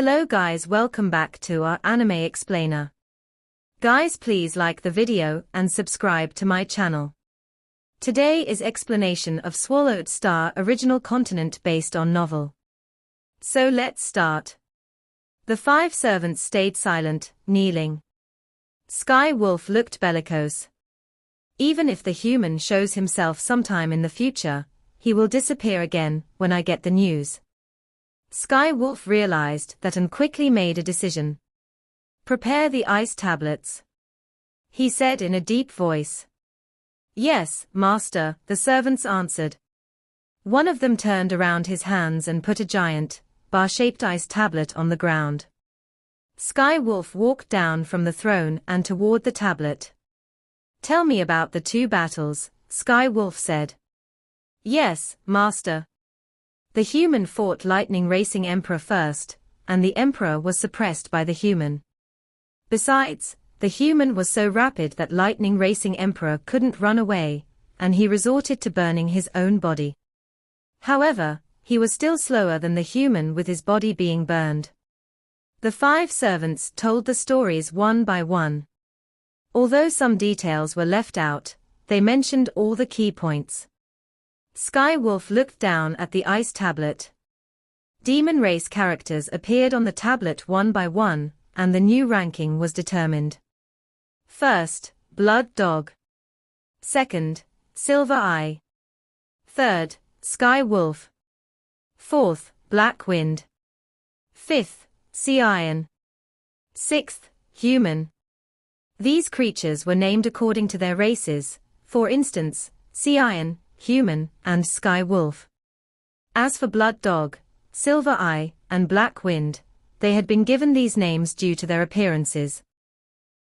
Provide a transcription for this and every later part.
Hello guys, welcome back to our anime explainer. Guys, please like the video and subscribe to my channel. Today is explanation of Swallowed Star original continent based on novel. So let's start. The 5 servants stayed silent, kneeling. Skywolf looked bellicose. Even if the human shows himself sometime in the future, he will disappear again when I get the news. Skywolf realized that and quickly made a decision. Prepare the ice tablets, he said in a deep voice. Yes, master, the servants answered. One of them turned around his hands and put a giant, bar-shaped ice tablet on the ground. Skywolf walked down from the throne and toward the tablet. Tell me about the 2 battles, Skywolf said. Yes, master. The human fought Lightning Racing Emperor first, and the Emperor was suppressed by the human. Besides, the human was so rapid that Lightning Racing Emperor couldn't run away, and he resorted to burning his own body. However, he was still slower than the human with his body being burned. The 5 servants told the stories one by one. Although some details were left out, they mentioned all the key points. Skywolf looked down at the ice tablet. Demon race characters appeared on the tablet one by one, and the new ranking was determined. First, Blood Dog. Second, Silver Eye. Third, Skywolf. Fourth, Black Wind. Fifth, Sea Iron. Sixth, Human. These creatures were named according to their races, for instance, Sea Iron, Human, and Skywolf. As for Blood Dog, Silver Eye, and Black Wind, they had been given these names due to their appearances.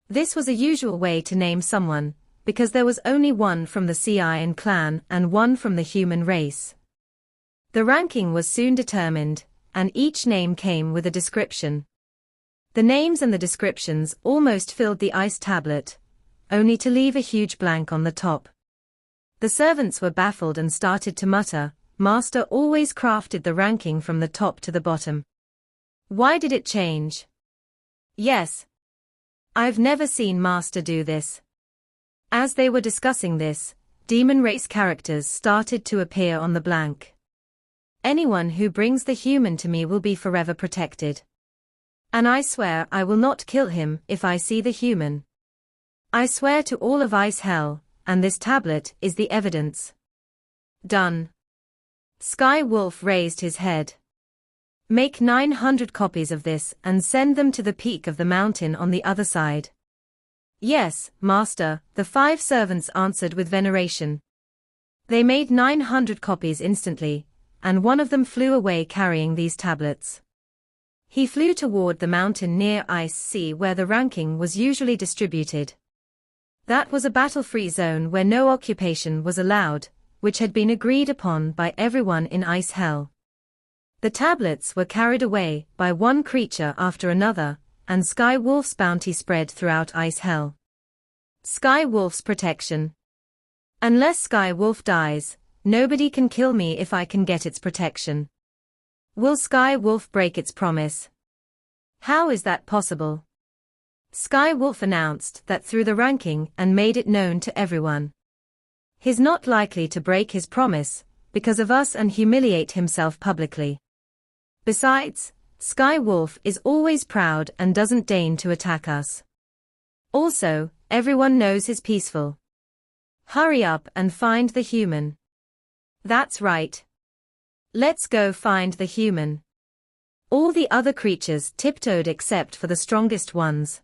This was a usual way to name someone, because there was only one from the Sea Iron clan and one from the human race. The ranking was soon determined, and each name came with a description. The names and the descriptions almost filled the ice tablet, only to leave a huge blank on the top. The servants were baffled and started to mutter, Master always crafted the ranking from the top to the bottom. Why did it change? Yes. I've never seen Master do this. As they were discussing this, demon race characters started to appear on the blank. Anyone who brings the human to me will be forever protected. And I swear I will not kill him if I see the human. I swear to all of Ice Hell, and this tablet is the evidence. Done. Skywolf raised his head. Make 900 copies of this and send them to the peak of the mountain on the other side. Yes, master, the 5 servants answered with veneration. They made 900 copies instantly, and one of them flew away carrying these tablets. He flew toward the mountain near Ice Sea where the ranking was usually distributed. That was a battle-free zone where no occupation was allowed, which had been agreed upon by everyone in Ice Hell. The tablets were carried away by one creature after another, and Skywolf's bounty spread throughout Ice Hell. Skywolf's protection. Unless Skywolf dies, nobody can kill me if I can get its protection. Will Skywolf break its promise? How is that possible? Skywolf announced that through the ranking and made it known to everyone. He's not likely to break his promise, because of us and humiliate himself publicly. Besides, Skywolf is always proud and doesn't deign to attack us. Also, everyone knows he's peaceful. Hurry up and find the human. That's right. Let's go find the human. All the other creatures tiptoed except for the strongest ones.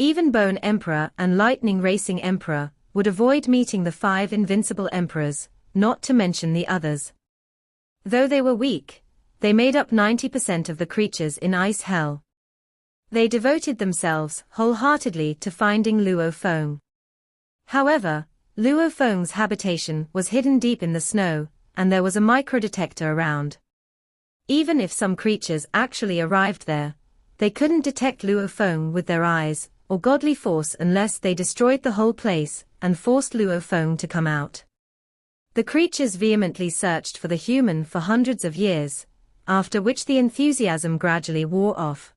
Even Bone Emperor and Lightning Racing Emperor would avoid meeting the 5 invincible emperors, not to mention the others. Though they were weak, they made up 90% of the creatures in Ice Hell. They devoted themselves wholeheartedly to finding Luo Feng. However, Luo Feng's habitation was hidden deep in the snow, and there was a microdetector around. Even if some creatures actually arrived there, they couldn't detect Luo Feng with their eyes or godly force unless they destroyed the whole place and forced Luo Feng to come out. The creatures vehemently searched for the human for hundreds of years, after which the enthusiasm gradually wore off.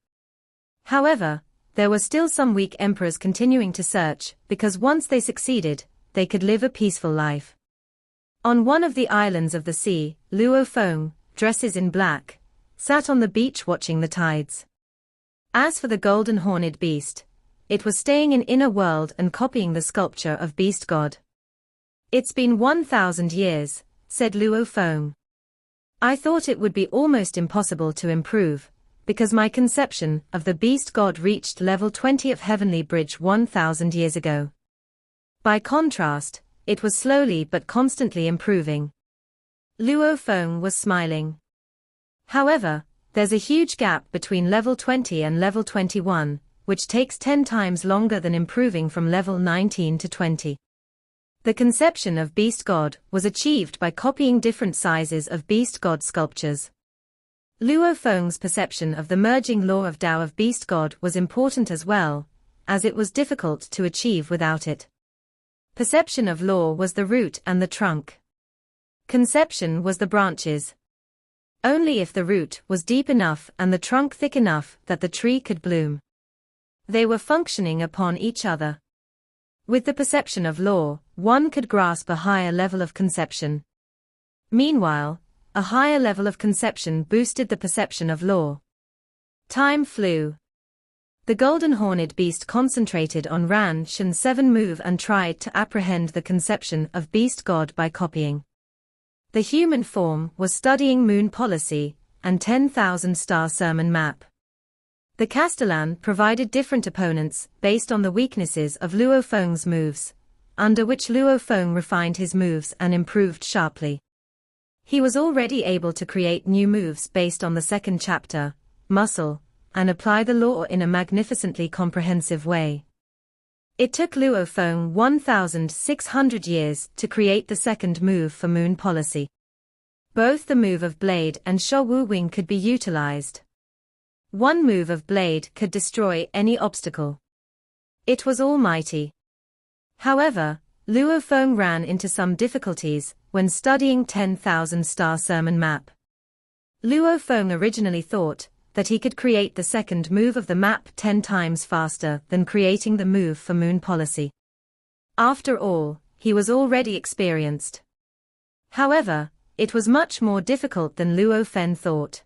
However, there were still some weak emperors continuing to search, because once they succeeded, they could live a peaceful life. On one of the islands of the sea, Luo Feng, dresses in black, sat on the beach watching the tides. As for the golden-horned beast, it was staying in inner world and copying the sculpture of beast god. "It's been 1,000 years, said Luo Feng. I thought it would be almost impossible to improve, because my conception of the beast god reached level 20 of Heavenly Bridge 1,000 years ago. By contrast, it was slowly but constantly improving." Luo Feng was smiling. "However, there's a huge gap between level 20 and level 21, which takes 10 times longer than improving from level 19 to 20. The conception of beast god was achieved by copying different sizes of beast god sculptures. Luo Feng's perception of the merging law of Tao of beast god was important as well, as it was difficult to achieve without it. Perception of law was the root and the trunk. Conception was the branches. Only if the root was deep enough and the trunk thick enough that the tree could bloom. They were functioning upon each other. With the perception of law, one could grasp a higher level of conception. Meanwhile, a higher level of conception boosted the perception of law. Time flew. The golden-horned beast concentrated on Ran Shen's 7 move and tried to apprehend the conception of beast god by copying. The human form was studying moon policy and 10,000 star sermon map. The Castellan provided different opponents based on the weaknesses of Luo Feng's moves, under which Luo Feng refined his moves and improved sharply. He was already able to create new moves based on the second chapter, muscle, and apply the law in a magnificently comprehensive way. It took Luo Feng 1,600 years to create the second move for moon policy. Both the move of blade and Shou Wu Wing could be utilized. One move of blade could destroy any obstacle. It was almighty. However, Luo Feng ran into some difficulties when studying 10,000 star sermon map. Luo Feng originally thought that he could create the second move of the map 10 times faster than creating the move for moon policy. After all, he was already experienced. However, it was much more difficult than Luo Feng thought.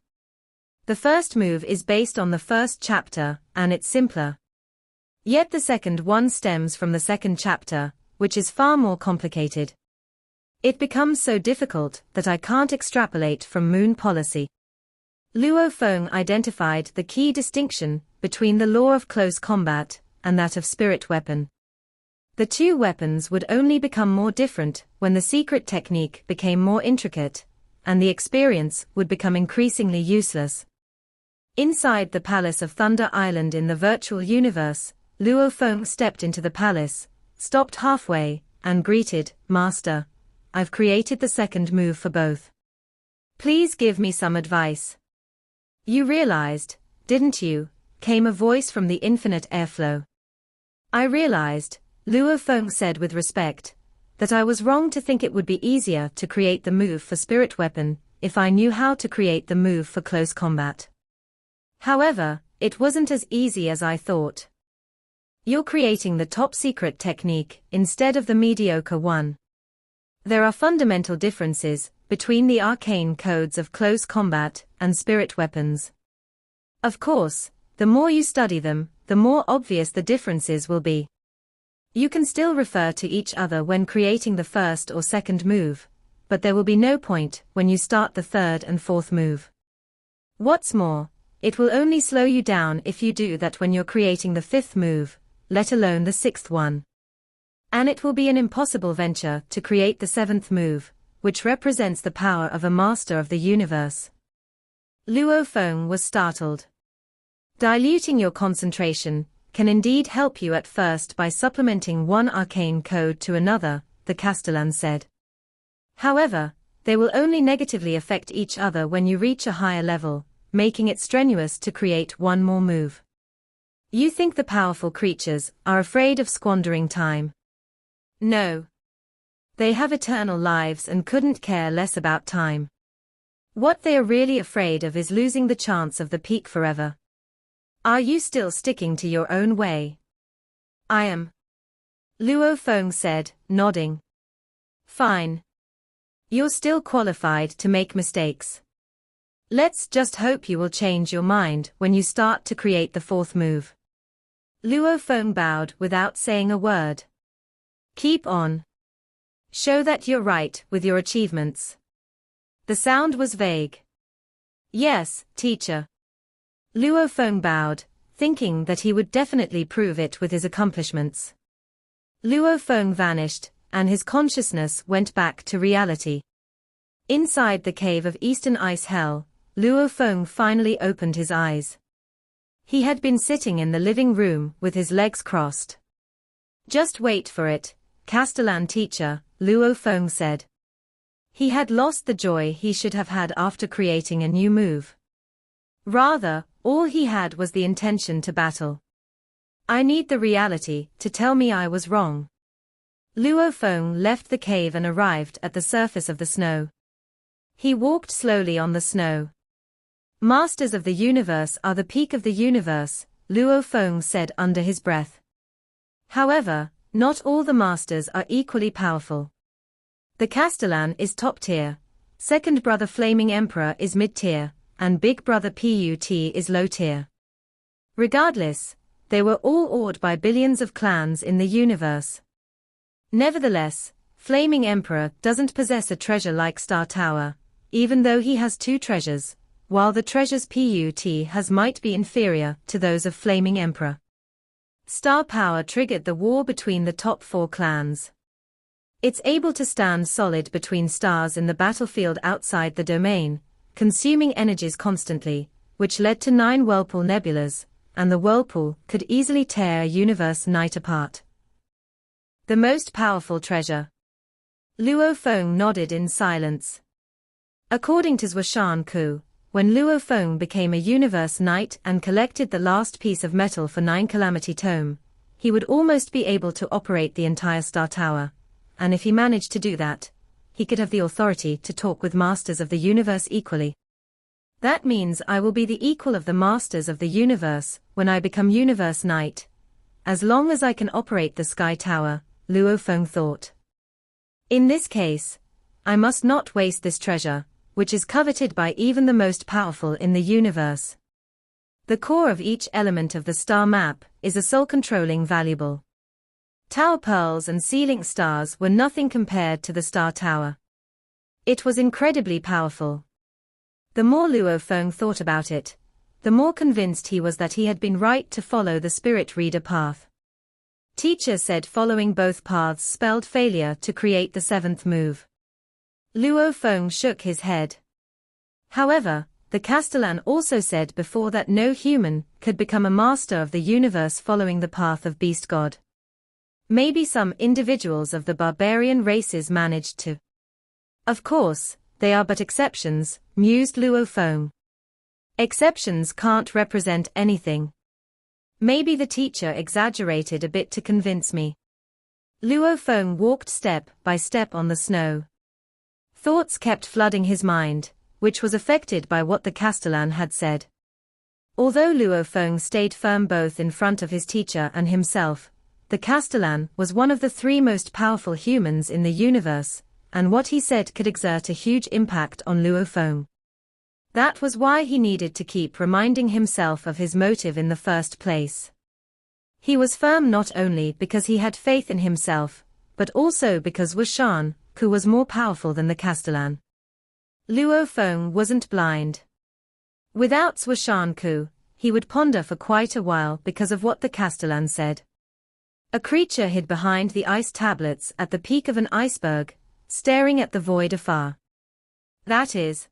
The first move is based on the first chapter, and it's simpler. Yet the second one stems from the second chapter, which is far more complicated. It becomes so difficult that I can't extrapolate from moon policy. Luo Feng identified the key distinction between the law of close combat and that of spirit weapon. The two weapons would only become more different when the secret technique became more intricate, and the experience would become increasingly useless. Inside the Palace of Thunder Island in the virtual universe, Luo Feng stepped into the palace, stopped halfway, and greeted, "Master, I've created the second move for both. Please give me some advice." "You realized, didn't you?" came a voice from the infinite airflow. "I realized," Luo Feng said with respect, "that I was wrong to think it would be easier to create the move for spirit weapon if I knew how to create the move for close combat. However, it wasn't as easy as I thought. You're creating the top secret technique instead of the mediocre one. There are fundamental differences between the arcane codes of close combat and spirit weapons. Of course, the more you study them, the more obvious the differences will be. You can still refer to each other when creating the first or second move, but there will be no point when you start the third and fourth move. What's more, it will only slow you down if you do that when you're creating the fifth move, let alone the sixth one. And it will be an impossible venture to create the seventh move, which represents the power of a master of the universe." Luo Feng was startled. "Diluting your concentration can indeed help you at first by supplementing one arcane code to another," the Castellan said. "However, they will only negatively affect each other when you reach a higher level, making it strenuous to create one more move. You think the powerful creatures are afraid of squandering time? No. They have eternal lives and couldn't care less about time. What they are really afraid of is losing the chance of the peak forever. Are you still sticking to your own way? I am. Luo Feng said, nodding. Fine. You're still qualified to make mistakes. Let's just hope you will change your mind when you start to create the fourth move. Luo Feng bowed without saying a word. Keep on. Show that you're right with your achievements. The sound was vague. Yes, teacher. Luo Feng bowed, thinking that he would definitely prove it with his accomplishments. Luo Feng vanished, and his consciousness went back to reality. Inside the cave of Eastern Ice Hell, Luo Feng finally opened his eyes. He had been sitting in the living room with his legs crossed. Just wait for it, Castellan teacher, Luo Feng said. He had lost the joy he should have had after creating a new move. Rather, all he had was the intention to battle. I need the reality to tell me I was wrong. Luo Feng left the cave and arrived at the surface of the snow. He walked slowly on the snow. Masters of the universe are the peak of the universe, Luo Feng said under his breath. However, not all the masters are equally powerful. The Castellan is top tier, second brother Flaming Emperor is mid tier, and big brother Put is low tier. Regardless, they were all awed by billions of clans in the universe. Nevertheless, Flaming Emperor doesn't possess a treasure like Star Tower, even though he has two treasures, while the treasures Put has might be inferior to those of Flaming Emperor. Star power triggered the war between the top four clans. It's able to stand solid between stars in the battlefield outside the domain, consuming energies constantly, which led to 9 whirlpool nebulas, and the whirlpool could easily tear a universe night apart. The most powerful treasure. Luo Feng nodded in silence. According to Zhuoshan Ku, when Luo Feng became a universe knight and collected the last piece of metal for 9 Calamity Tome, he would almost be able to operate the entire Star Tower. And if he managed to do that, he could have the authority to talk with masters of the universe equally. That means I will be the equal of the masters of the universe when I become Universe Knight. As long as I can operate the Sky Tower, Luo Feng thought. In this case, I must not waste this treasure, which is coveted by even the most powerful in the universe. The core of each element of the star map is a soul-controlling valuable. Tower pearls and sea-link stars were nothing compared to the Star Tower. It was incredibly powerful. The more Luo Feng thought about it, the more convinced he was that he had been right to follow the Spirit Reader path. Teacher said following both paths spelled failure to create the 7th move. Luo Feng shook his head. However, the Castellan also said before that no human could become a master of the universe following the path of Beast God. Maybe some individuals of the barbarian races managed to. Of course, they are but exceptions, mused Luo Feng. Exceptions can't represent anything. Maybe the teacher exaggerated a bit to convince me. Luo Feng walked step by step on the snow. Thoughts kept flooding his mind, which was affected by what the Castellan had said. Although Luo Feng stayed firm both in front of his teacher and himself, the Castellan was one of the 3 most powerful humans in the universe, and what he said could exert a huge impact on Luo Feng. That was why he needed to keep reminding himself of his motive in the first place. He was firm not only because he had faith in himself, but also because Zhuoshan Ku was more powerful than the Castellan. Luo Feng wasn't blind. Without Zhuoshan Ku, he would ponder for quite a while because of what the Castellan said. A creature hid behind the ice tablets at the peak of an iceberg, staring at the void afar. That is.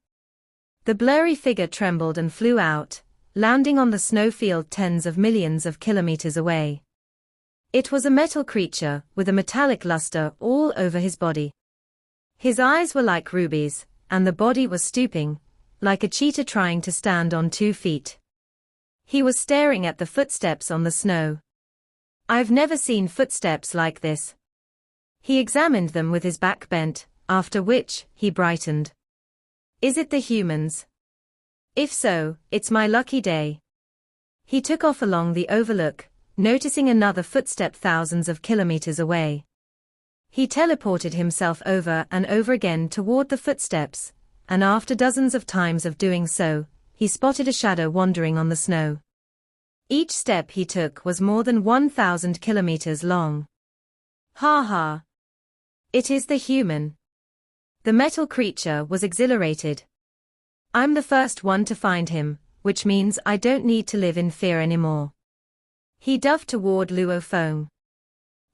The blurry figure trembled and flew out, landing on the snowfield tens of millions of kilometers away. It was a metal creature with a metallic luster all over his body. His eyes were like rubies, and the body was stooping, like a cheetah trying to stand on 2 feet. He was staring at the footsteps on the snow. I've never seen footsteps like this. He examined them with his back bent, after which, he brightened. Is it the humans? If so, it's my lucky day. He took off along the overlook, noticing another footstep thousands of kilometers away. He teleported himself over and over again toward the footsteps, and after dozens of times of doing so, he spotted a shadow wandering on the snow. Each step he took was more than 1,000 kilometers long. Ha ha! It is the human. The metal creature was exhilarated. I'm the first one to find him, which means I don't need to live in fear anymore. He dove toward Luo Feng.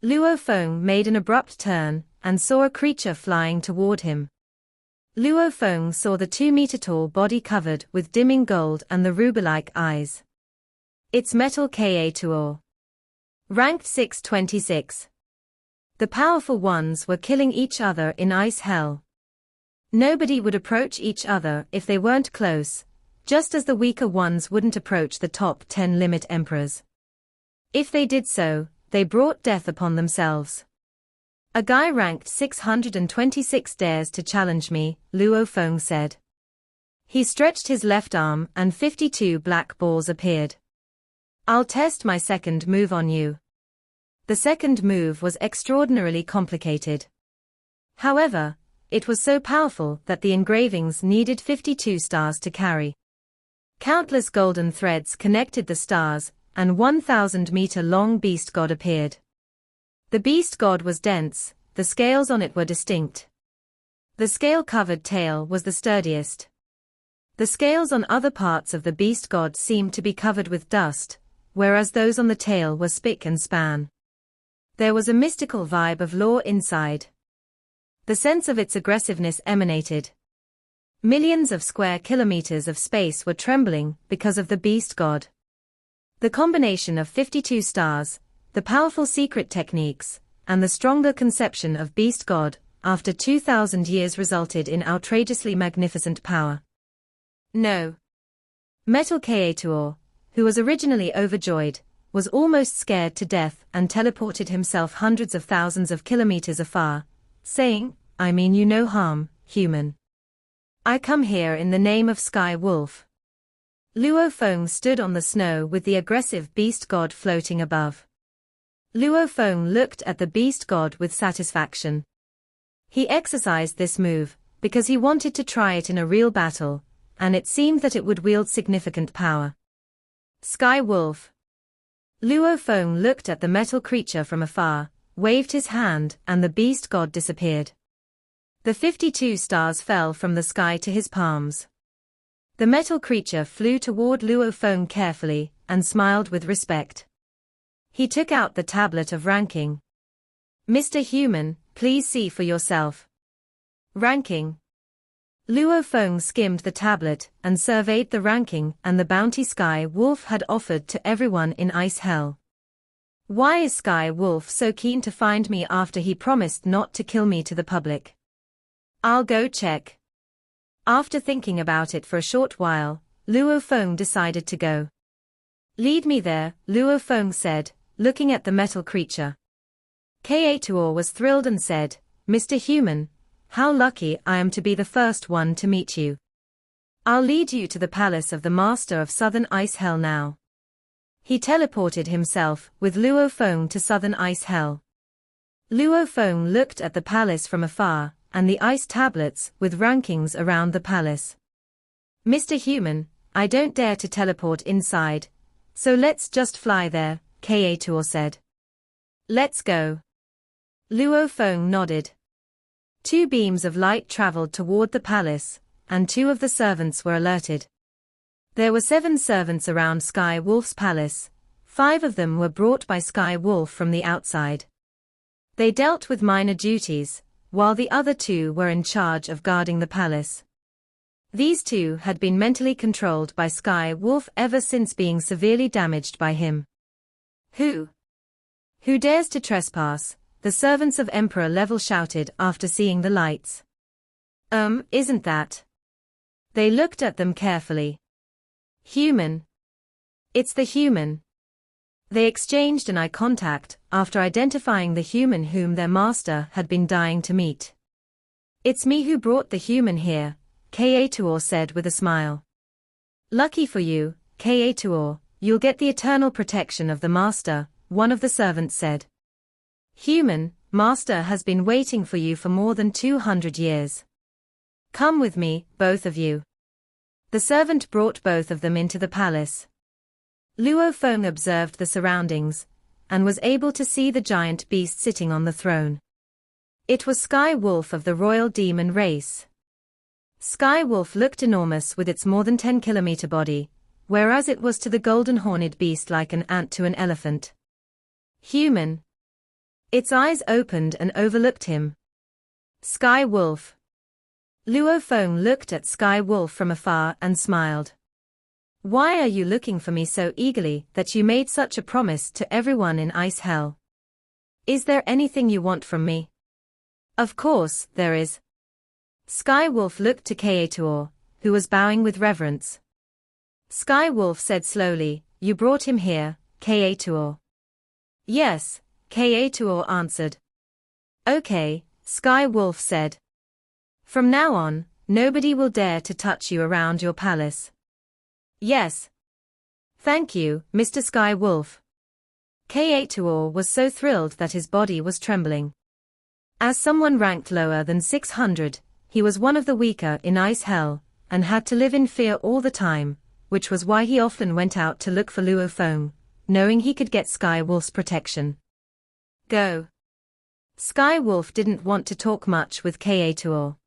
Luo Feng made an abrupt turn, and saw a creature flying toward him. Luo Feng saw the 2-meter-tall body covered with dimming gold and the ruby-like eyes. It's Metal Ka-Tuor. Ranked 626. The powerful ones were killing each other in ice hell. Nobody would approach each other if they weren't close, just as the weaker ones wouldn't approach the top 10 limit emperors. If they did so, they brought death upon themselves. A guy ranked 626 dares to challenge me, Luo Feng said. He stretched his left arm and 52 black balls appeared. I'll test my second move on you. The second move was extraordinarily complicated. However, it was so powerful that the engravings needed 52 stars to carry. Countless golden threads connected the stars, and 1,000-meter-long beast god appeared. The beast god was dense, the scales on it were distinct. The scale-covered tail was the sturdiest. The scales on other parts of the beast god seemed to be covered with dust, whereas those on the tail were spick and span. There was a mystical vibe of law inside. The sense of its aggressiveness emanated. Millions of square kilometers of space were trembling because of the beast god. The combination of 52 stars, the powerful secret techniques, and the stronger conception of beast god, after 2,000 years resulted in outrageously magnificent power. No. Metal Ka-Tuor, who was originally overjoyed, was almost scared to death and teleported himself hundreds of thousands of kilometers afar, saying, I mean you no harm, human. I come here in the name of Skywolf. Luo Feng stood on the snow with the aggressive beast god floating above. Luo Feng looked at the beast god with satisfaction. He exercised this move because he wanted to try it in a real battle, and it seemed that it would wield significant power. Skywolf. Luo Feng looked at the metal creature from afar, waved his hand, and the beast god disappeared. The 52 stars fell from the sky to his palms. The metal creature flew toward Luo Feng carefully, and smiled with respect. He took out the tablet of ranking. Mr. Human, please see for yourself. Ranking. Luo Feng skimmed the tablet and surveyed the ranking and the bounty Skywolf had offered to everyone in Ice Hell. Why is Skywolf so keen to find me after he promised not to kill me to the public? I'll go check. After thinking about it for a short while, Luo Feng decided to go. Lead me there, Luo Feng said, looking at the metal creature. Ka-Tuor was thrilled and said, Mr. Human, how lucky I am to be the first one to meet you. I'll lead you to the palace of the Master of Southern Ice Hell now. He teleported himself with Luo Feng to Southern Ice Hell. Luo Feng looked at the palace from afar, and the ice tablets with rankings around the palace. Mr. Human, I don't dare to teleport inside, so let's just fly there, Ka-Tuor said. Let's go. Luo Feng nodded. 2 beams of light traveled toward the palace, and 2 of the servants were alerted. There were 7 servants around Skywolf's palace. 5 of them were brought by Skywolf from the outside. They dealt with minor duties, while the other 2 were in charge of guarding the palace. These 2 had been mentally controlled by Skywolf ever since being severely damaged by him. Who dares to trespass? The servants of Emperor Level shouted after seeing the lights. Isn't that? They looked at them carefully. Human. It's the human. They exchanged an eye contact after identifying the human whom their master had been dying to meet. It's me who brought the human here, Kaetuor said with a smile. Lucky for you, Kaetuor, you'll get the eternal protection of the Master, one of the servants said. Human, Master has been waiting for you for more than 200 years. Come with me, both of you. The servant brought both of them into the palace. Luo Feng observed the surroundings, and was able to see the giant beast sitting on the throne. It was Skywolf of the royal demon race. Skywolf looked enormous with its more than 10-kilometer body, whereas it was to the golden-horned beast like an ant to an elephant. Human. Its eyes opened and overlooked him. Skywolf. Luo Feng looked at Skywolf from afar and smiled. Why are you looking for me so eagerly that you made such a promise to everyone in Ice Hell? Is there anything you want from me? Of course, there is. Skywolf looked to Kaetuor, who was bowing with reverence. Skywolf said slowly, You brought him here, Kaetuor. Yes, Kaetuor answered. Okay, Skywolf said. From now on, nobody will dare to touch you around your palace. Yes. Thank you, Mr. Skywolf. Kaetuor was so thrilled that his body was trembling. As someone ranked lower than 600, he was one of the weaker in Ice Hell, and had to live in fear all the time, which was why he often went out to look for Luo Feng, knowing he could get Skywolf's protection. Go. Skywolf didn't want to talk much with Kaetuor.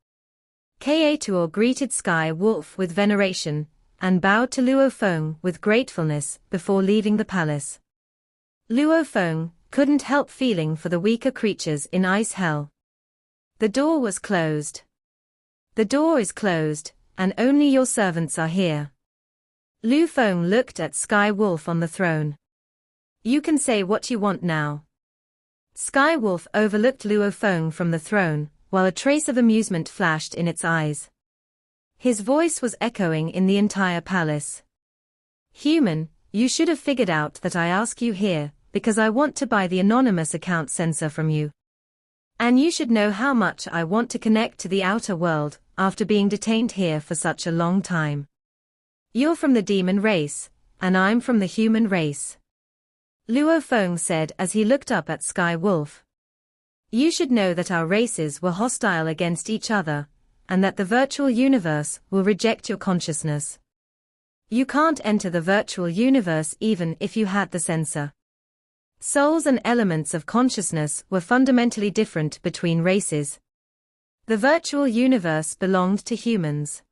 Kaetuor greeted Skywolf with veneration, and bowed to Luo Feng with gratefulness before leaving the palace. Luo Feng couldn't help feeling for the weaker creatures in Ice Hell. The door was closed. The door is closed, and only your servants are here. Luo Feng looked at Skywolf on the throne. You can say what you want now. Skywolf overlooked Luo Feng from the throne, while a trace of amusement flashed in its eyes. His voice was echoing in the entire palace. Human, you should have figured out that I ask you here, because I want to buy the anonymous account sensor from you. And you should know how much I want to connect to the outer world, after being detained here for such a long time. You're from the demon race, and I'm from the human race. Luo Feng said as he looked up at Skywolf. You should know that our races were hostile against each other, and that the virtual universe will reject your consciousness. You can't enter the virtual universe even if you had the sensor. Souls and elements of consciousness were fundamentally different between races. The virtual universe belonged to humans.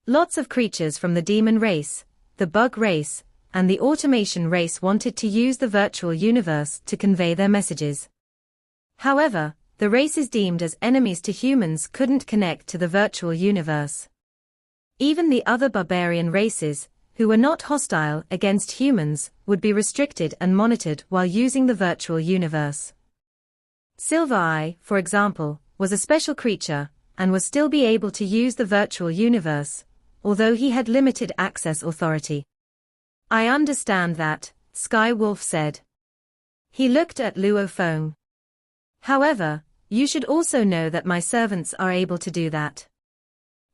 Lots of creatures from the demon race, the bug race, and the automation race wanted to use the virtual universe to convey their messages. However, the races deemed as enemies to humans couldn't connect to the virtual universe. Even the other barbarian races, who were not hostile against humans, would be restricted and monitored while using the virtual universe. Silver Eye, for example, was a special creature, and was still be able to use the virtual universe, although he had limited access authority. I understand that, Skywolf said. He looked at Luo Feng. However, you should also know that my servants are able to do that.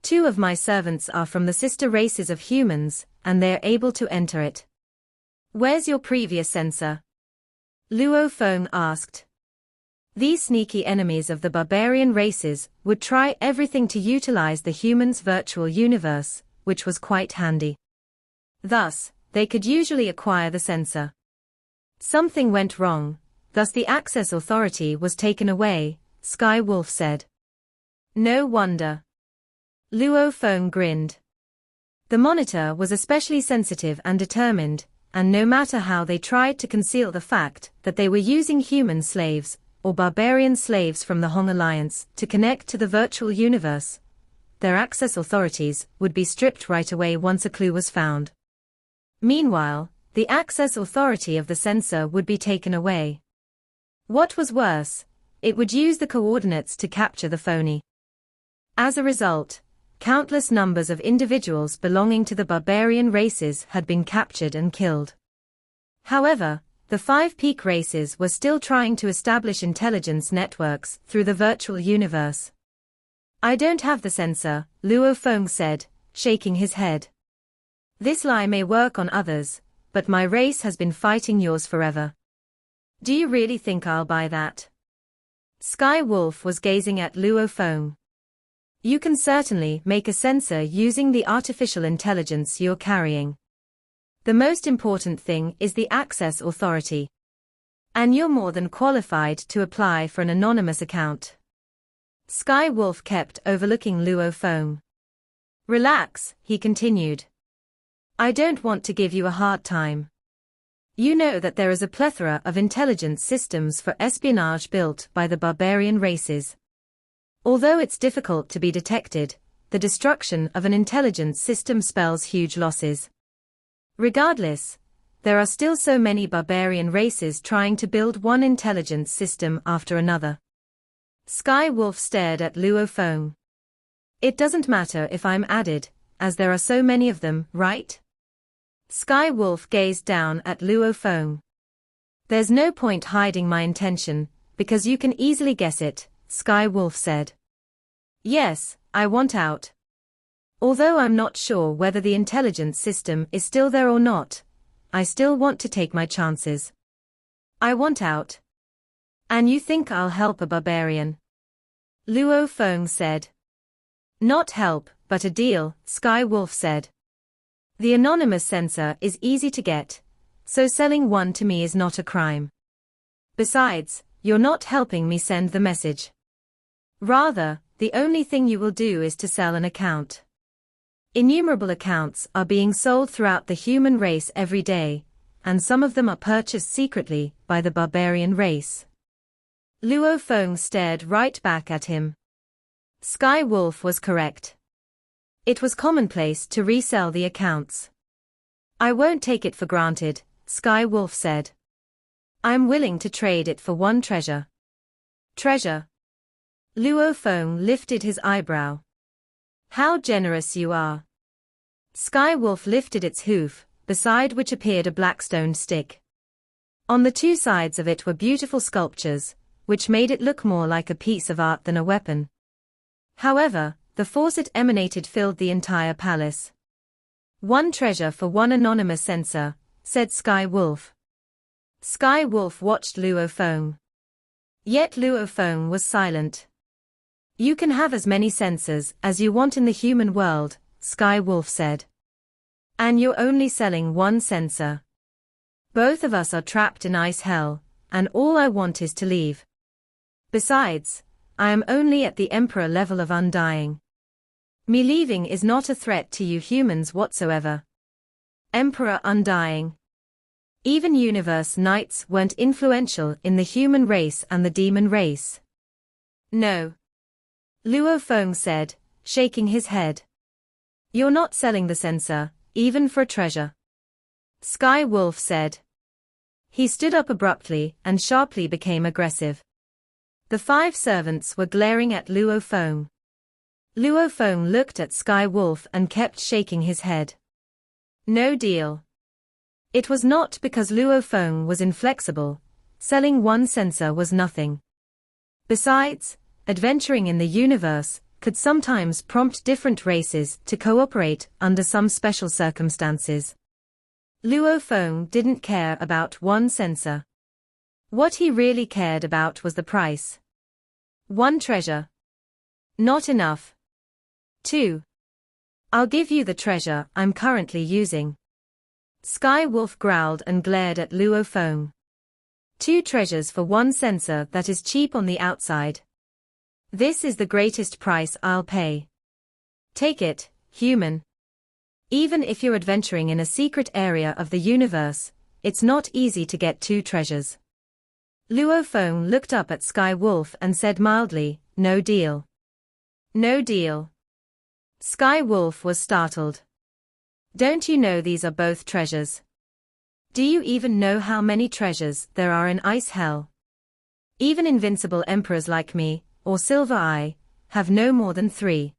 2 of my servants are from the sister races of humans, and they're able to enter it. Where's your previous sensor? Luo Feng asked. These sneaky enemies of the barbarian races would try everything to utilize the humans' virtual universe, which was quite handy. Thus, they could usually acquire the sensor. Something went wrong, thus the access authority was taken away, Skywolf said. No wonder. Luo Feng grinned. The monitor was especially sensitive and determined, and no matter how they tried to conceal the fact that they were using human slaves, or barbarian slaves from the Hong Alliance, to connect to the virtual universe, their access authorities would be stripped right away once a clue was found. Meanwhile, the access authority of the sensor would be taken away. What was worse, it would use the coordinates to capture the phony. As a result, countless numbers of individuals belonging to the barbarian races had been captured and killed. However, the 5 peak races were still trying to establish intelligence networks through the virtual universe. I don't have the sensor, Luo Feng said, shaking his head. This lie may work on others, but my race has been fighting yours forever. Do you really think I'll buy that? Skywolf was gazing at Luo Feng. You can certainly make a sensor using the artificial intelligence you're carrying. The most important thing is the access authority. And you're more than qualified to apply for an anonymous account. Skywolf kept overlooking Luo Feng. Relax, he continued. I don't want to give you a hard time. You know that there is a plethora of intelligence systems for espionage built by the barbarian races. Although it's difficult to be detected, the destruction of an intelligence system spells huge losses. Regardless, there are still so many barbarian races trying to build one intelligence system after another. Skywolf stared at Luo Feng. It doesn't matter if I'm added, as there are so many of them, right? Skywolf gazed down at Luo Feng. There's no point hiding my intention, because you can easily guess it, Skywolf said. Yes, I want out. Although I'm not sure whether the intelligence system is still there or not, I still want to take my chances. I want out. And you think I'll help a barbarian? Luo Feng said. Not help, but a deal, Skywolf said. The anonymous sensor is easy to get, so selling one to me is not a crime. Besides, you're not helping me send the message. Rather, the only thing you will do is to sell an account. Innumerable accounts are being sold throughout the human race every day, and some of them are purchased secretly by the barbarian race. Luo Feng stared right back at him. Skywolf was correct. It was commonplace to resell the accounts. I won't take it for granted, Skywolf said. I'm willing to trade it for one treasure. Treasure? Luo Feng lifted his eyebrow. How generous you are. Skywolf lifted its hoof, beside which appeared a black stone stick. On the two sides of it were beautiful sculptures, which made it look more like a piece of art than a weapon. However, the force it emanated filled the entire palace. One treasure for one anonymous sensor, said Skywolf. Skywolf watched Luo Feng. Yet Luo Feng was silent. You can have as many sensors as you want in the human world, Skywolf said. And you're only selling one sensor. Both of us are trapped in ice hell, and all I want is to leave. Besides, I am only at the Emperor level of undying. Me leaving is not a threat to you humans whatsoever. Emperor undying. Even universe knights weren't influential in the human race and the demon race. No. Luo Feng said, shaking his head. You're not selling the sensor, even for a treasure. Skywolf said. He stood up abruptly and sharply became aggressive. The 5 servants were glaring at Luo Feng. Luo Feng looked at Skywolf and kept shaking his head. No deal. It was not because Luo Feng was inflexible. Selling one sensor was nothing. Besides, adventuring in the universe could sometimes prompt different races to cooperate under some special circumstances. Luo Feng didn't care about one sensor. What he really cared about was the price. One treasure. Not enough. 2. I'll give you the treasure I'm currently using. Skywolf growled and glared at Luo Feng. 2 treasures for one sensor that is cheap on the outside. This is the greatest price I'll pay. Take it, human. Even if you're adventuring in a secret area of the universe, it's not easy to get 2 treasures. Luo Feng looked up at Skywolf and said mildly, no deal. No deal. Skywolf was startled. Don't you know these are both treasures? Do you even know how many treasures there are in Ice Hell? Even invincible emperors like me, or Silver Eye, have no more than 3.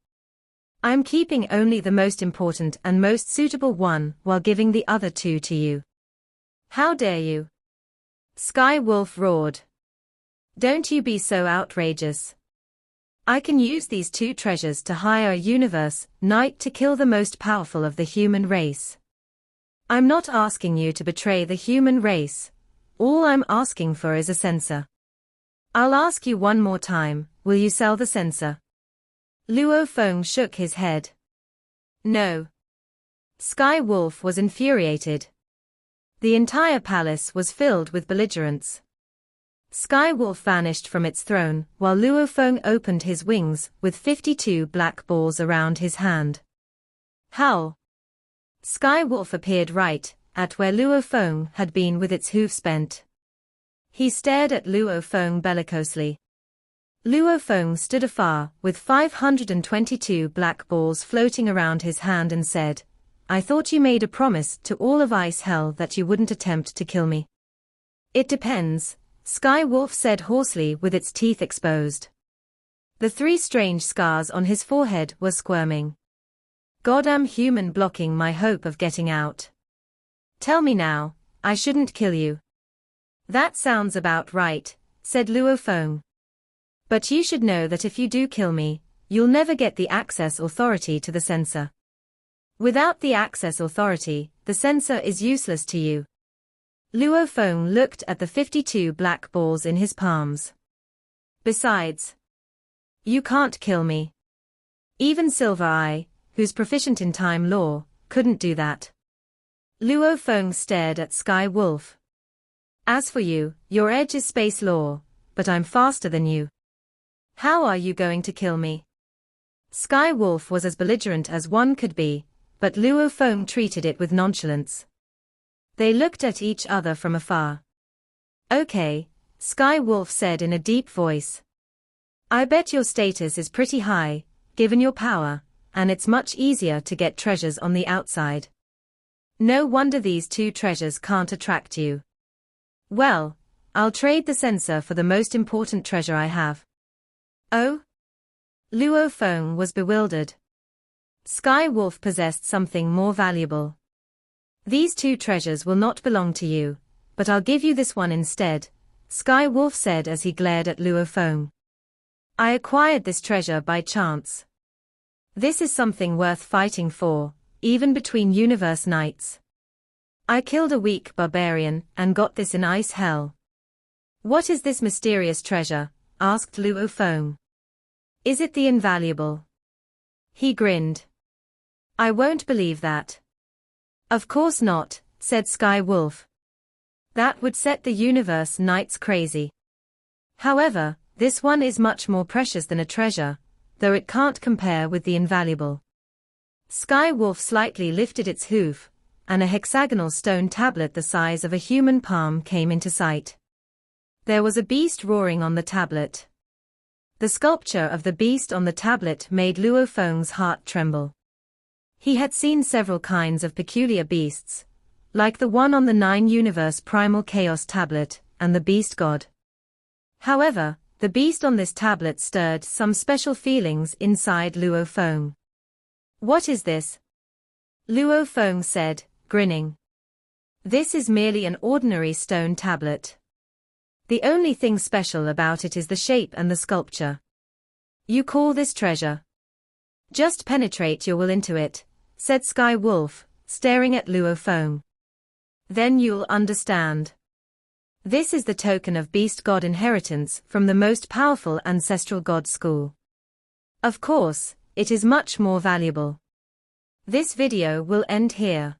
I'm keeping only the most important and most suitable one while giving the other 2 to you. How dare you? Skywolf roared. Don't you be so outrageous. I can use these two treasures to hire a universe knight to kill the most powerful of the human race. I'm not asking you to betray the human race. All I'm asking for is a censer. I'll ask you one more time, will you sell the censer? Luo Feng shook his head. No. Skywolf was infuriated. The entire palace was filled with belligerence. Skywolf vanished from its throne, while Luo Feng opened his wings with 52 black balls around his hand. Howl! Skywolf appeared right at where Luo Feng had been with its hoofs bent. He stared at Luo Feng bellicosely. Luo Feng stood afar, with 522 black balls floating around his hand and said, I thought you made a promise to all of Ice Hell that you wouldn't attempt to kill me. It depends, Skywolf said hoarsely with its teeth exposed. The 3 strange scars on his forehead were squirming. Goddamn human blocking my hope of getting out. Tell me now, I shouldn't kill you. That sounds about right, said Luo Feng. But you should know that if you do kill me, you'll never get the access authority to the censer. Without the access authority, the censer is useless to you. Luo Feng looked at the 52 black balls in his palms. Besides, you can't kill me. Even Silver Eye, who's proficient in time law, couldn't do that. Luo Feng stared at Skywolf. As for you, your edge is space law, but I'm faster than you. How are you going to kill me? Skywolf was as belligerent as one could be, but Luo Feng treated it with nonchalance. They looked at each other from afar. Okay, Skywolf said in a deep voice. I bet your status is pretty high, given your power, and it's much easier to get treasures on the outside. No wonder these 2 treasures can't attract you. Well, I'll trade the censer for the most important treasure I have. Oh? Luo Feng was bewildered. Skywolf possessed something more valuable. These 2 treasures will not belong to you, but I'll give you this one instead, Skywolf said as he glared at Luo Feng. I acquired this treasure by chance. This is something worth fighting for, even between universe knights. I killed a weak barbarian and got this in Ice Hell. What is this mysterious treasure? Asked Luo Feng. Is it the invaluable? He grinned. I won't believe that. Of course not, said Skywolf. That would set the universe knights crazy. However, this one is much more precious than a treasure, though it can't compare with the invaluable. Skywolf slightly lifted its hoof, and a hexagonal stone tablet the size of a human palm came into sight. There was a beast roaring on the tablet. The sculpture of the beast on the tablet made Luo Feng's heart tremble. He had seen several kinds of peculiar beasts, like the one on the 9-universe primal chaos tablet, and the beast god. However, the beast on this tablet stirred some special feelings inside Luo Feng. What is this? Luo Feng said, grinning. This is merely an ordinary stone tablet. The only thing special about it is the shape and the sculpture. You call this treasure? Just penetrate your will into it, said Skywolf, staring at Luo Feng. Then you'll understand. This is the token of beast god inheritance from the most powerful ancestral god school. Of course, it is much more valuable. This video will end here.